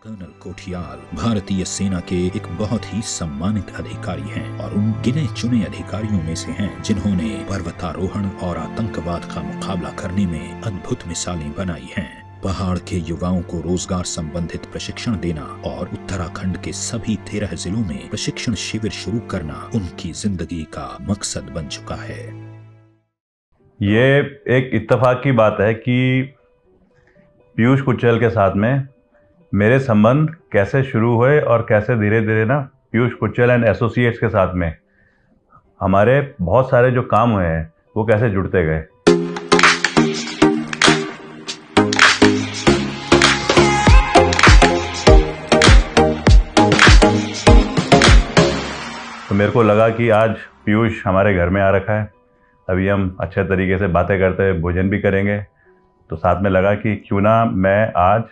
Colonel Kothiyal भारतीय सेना के एक बहुत ही सम्मानित अधिकारी हैं और उन गिने चुने अधिकारियों में से हैं जिन्होंने पर्वतारोहण और आतंकवाद का मुकाबला करने में अद्भुत मिसालें बनाई हैं। पहाड़ के युवाओं को रोजगार संबंधित प्रशिक्षण देना और उत्तराखंड के सभी 13 जिलों में प्रशिक्षण शिविर शुरू करना उनकी जिंदगी का मकसद बन चुका है। ये एक इत्तेफाक की बात है कि पीयूष कुचल के साथ में मेरे संबंध कैसे शुरू हुए और कैसे धीरे धीरे ना पीयूष कुचल एंड एसोसिएट्स के साथ में हमारे बहुत सारे जो काम हुए हैं वो कैसे जुड़ते गए। तो मेरे को लगा कि आज पीयूष हमारे घर में आ रखा है, अभी हम अच्छे तरीके से बातें करते हुए भोजन भी करेंगे, तो साथ में लगा कि क्यों ना मैं आज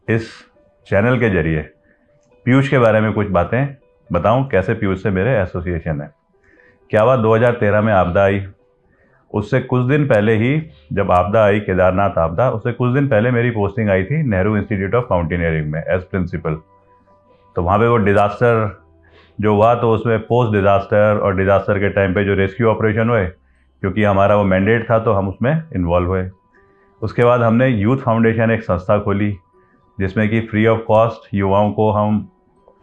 इस चैनल के जरिए पीयूष के बारे में कुछ बातें बताऊं, कैसे पीयूष से मेरे एसोसिएशन है। क्या हुआ, 2013 में आपदा आई, उससे कुछ दिन पहले ही जब आपदा आई, केदारनाथ आपदा, उससे कुछ दिन पहले मेरी पोस्टिंग आई थी नेहरू इंस्टीट्यूट ऑफ माउंटेनियरिंग में एज प्रिंसिपल। तो वहाँ पे वो डिज़ास्टर जो हुआ, तो उसमें पोस्ट डिज़ास्टर और डिज़ास्टर के टाइम पे जो रेस्क्यू ऑपरेशन हुए, क्योंकि हमारा वो मैंडेट था तो हम उसमें इन्वॉल्व हुए। उसके बाद हमने यूथ फाउंडेशन एक संस्था खोली जिसमें कि फ्री ऑफ कॉस्ट युवाओं को हम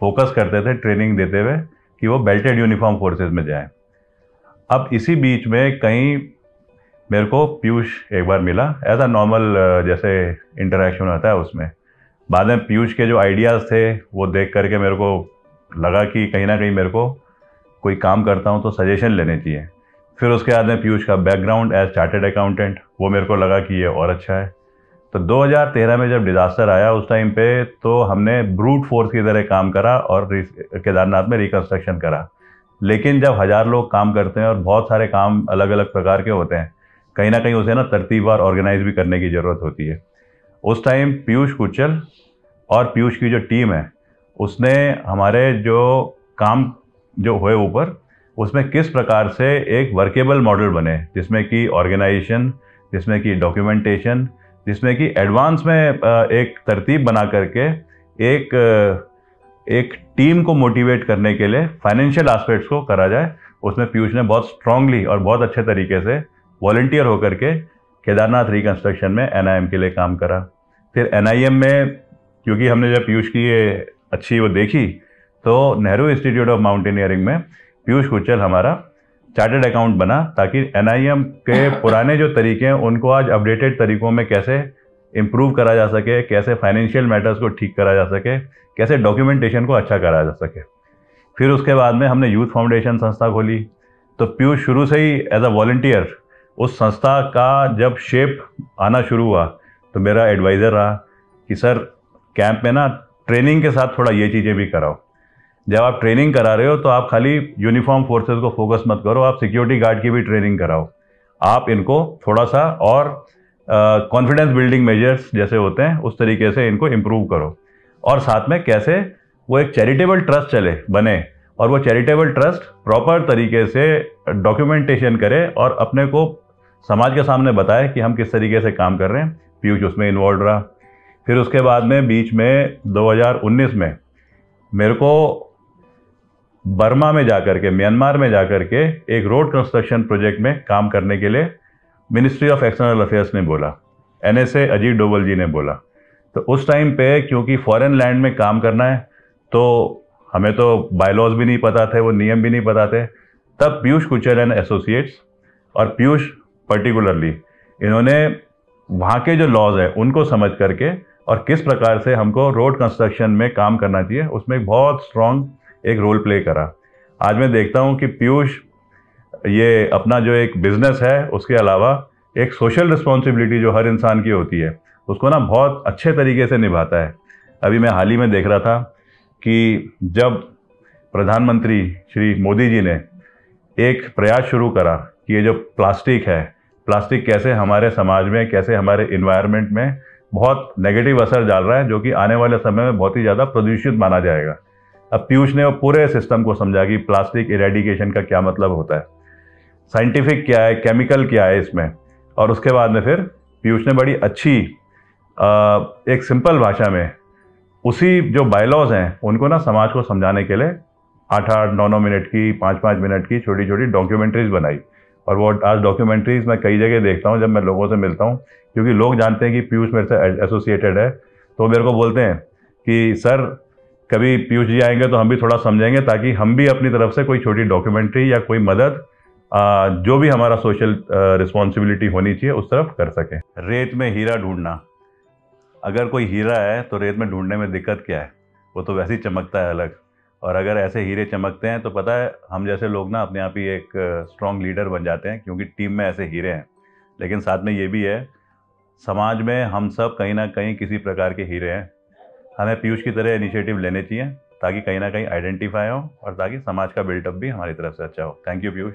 फोकस करते थे ट्रेनिंग देते हुए कि वो बेल्टेड यूनिफॉर्म फोर्सेस में जाएं। अब इसी बीच में कहीं मेरे को पीयूष एक बार मिला एज अ नॉर्मल जैसे इंटरेक्शन होता है उसमें। बाद में पीयूष के जो आइडियाज़ थे वो देख करके मेरे को लगा कि कहीं ना कहीं मेरे को कोई काम करता हूँ तो सजेशन लेने चाहिए। फिर उसके बाद में पीयूष का बैकग्राउंड एज चार्टर्ड अकाउंटेंट, वो मेरे को लगा कि ये और अच्छा है। तो 2013 में जब डिज़ास्टर आया उस टाइम पे तो हमने ब्रूट फोर्स की तरह काम करा और केदारनाथ में रिकंस्ट्रक्शन करा। लेकिन जब 1000 लोग काम करते हैं और बहुत सारे काम अलग अलग प्रकार के होते हैं, कहीं ना कहीं उसे ना तरतीबवार ऑर्गेनाइज भी करने की ज़रूरत होती है। उस टाइम पीयूष कुचल और पीयूष की जो टीम है उसने हमारे जो काम जो हुए ऊपर उसमें किस प्रकार से एक वर्केबल मॉडल बने, जिसमें कि ऑर्गेनाइजेशन, जिसमें कि डॉक्यूमेंटेशन, जिसमें कि एडवांस में एक तरतीब बना करके एक टीम को मोटिवेट करने के लिए फाइनेंशियल एस्पेक्ट्स को करा जाए। उसमें पीयूष ने बहुत स्ट्रांगली और बहुत अच्छे तरीके से वॉलंटियर होकर के केदारनाथ रिकंस्ट्रक्शन में एनआईएम के लिए काम करा। फिर एनआईएम में क्योंकि हमने जब पीयूष की ये अच्छी वो देखी तो नेहरू इंस्टीट्यूट ऑफ माउंटेनियरिंग में पीयूष कुचल हमारा चार्टर्ड अकाउंट बना, ताकि एनआईएम के पुराने जो तरीके हैं उनको आज अपडेटेड तरीकों में कैसे इम्प्रूव करा जा सके, कैसे फाइनेंशियल मैटर्स को ठीक करा जा सके, कैसे डॉक्यूमेंटेशन को अच्छा करा जा सके। फिर उसके बाद में हमने यूथ फाउंडेशन संस्था खोली। तो पीयूष शुरू से ही एज अ वॉलंटियर उस संस्था का जब शेप आना शुरू हुआ तो मेरा एडवाइज़र रहा कि सर कैंप में ना ट्रेनिंग के साथ थोड़ा ये चीज़ें भी कराओ। जब आप ट्रेनिंग करा रहे हो तो आप खाली यूनिफॉर्म फोर्सेस को फोकस मत करो, आप सिक्योरिटी गार्ड की भी ट्रेनिंग कराओ। आप इनको थोड़ा सा और कॉन्फिडेंस बिल्डिंग मेजर्स जैसे होते हैं उस तरीके से इनको इम्प्रूव करो, और साथ में कैसे वो एक चैरिटेबल ट्रस्ट चले बने और वो चैरिटेबल ट्रस्ट प्रॉपर तरीके से डॉक्यूमेंटेशन करे और अपने को समाज के सामने बताए कि हम किस तरीके से काम कर रहे हैं। पीयूष उसमें इन्वॉल्व रहा। फिर उसके बाद में बीच में 2019 में मेरे को बर्मा में जाकर के, म्यांमार में जाकर के एक रोड कंस्ट्रक्शन प्रोजेक्ट में काम करने के लिए मिनिस्ट्री ऑफ एक्सटर्नल अफेयर्स ने बोला, एनएसए अजीत डोवल जी ने बोला। तो उस टाइम पे क्योंकि फॉरेन लैंड में काम करना है तो हमें तो बायलॉज भी नहीं पता थे, वो नियम भी नहीं पता थे। तब पीयूष कुचल एंड एसोसिएट्स और पीयूष पर्टिकुलरली इन्होंने वहाँ के जो लॉज है उनको समझ करके और किस प्रकार से हमको रोड कंस्ट्रक्शन में काम करना चाहिए उसमें एक बहुत स्ट्रॉन्ग एक रोल प्ले करा। आज मैं देखता हूँ कि पीयूष ये अपना जो एक बिजनेस है उसके अलावा एक सोशल रिस्पॉन्सिबिलिटी जो हर इंसान की होती है उसको ना बहुत अच्छे तरीके से निभाता है। अभी मैं हाल ही में देख रहा था कि जब प्रधानमंत्री श्री मोदी जी ने एक प्रयास शुरू करा कि ये जो प्लास्टिक है, प्लास्टिक कैसे हमारे समाज में, कैसे हमारे इन्वायरमेंट में बहुत नेगेटिव असर डाल रहा है, जो कि आने वाले समय में बहुत ही ज़्यादा प्रदूषित माना जाएगा। अब पीयूष ने वो पूरे सिस्टम को समझा कि प्लास्टिक इरेडिकेशन का क्या मतलब होता है, साइंटिफिक क्या है, केमिकल क्या है इसमें, और उसके बाद में फिर पीयूष ने बड़ी अच्छी एक सिंपल भाषा में उसी जो बायलॉज हैं उनको ना समाज को समझाने के लिए 8-8, 9-9 मिनट की, 5-5 मिनट की छोटी छोटी डॉक्यूमेंट्रीज बनाई। और वो आज डॉक्यूमेंट्रीज मैं कई जगह देखता हूँ जब मैं लोगों से मिलता हूँ, क्योंकि लोग जानते हैं कि पीयूष मेरे से एसोसिएटेड है, तो मेरे को बोलते हैं कि सर कभी पीयूष जी आएंगे तो हम भी थोड़ा समझेंगे, ताकि हम भी अपनी तरफ से कोई छोटी डॉक्यूमेंट्री या कोई मदद जो भी हमारा सोशल रिस्पॉन्सिबिलिटी होनी चाहिए उस तरफ कर सकें। रेत में हीरा ढूंढना, अगर कोई हीरा है तो रेत में ढूंढने में दिक्कत क्या है, वो तो वैसे ही चमकता है अलग। और अगर ऐसे हीरे चमकते हैं तो पता है हम जैसे लोग ना अपने आप ही एक स्ट्रॉन्ग लीडर बन जाते हैं, क्योंकि टीम में ऐसे हीरे हैं। लेकिन साथ में ये भी है, समाज में हम सब कहीं ना कहीं किसी प्रकार के हीरे हैं। हमें पीयूष की तरह इनिशिएटिव लेने चाहिए ताकि कहीं ना कहीं आइडेंटिफाई हो और ताकि समाज का बिल्टअप भी हमारी तरफ से अच्छा हो। Thank you Piyush.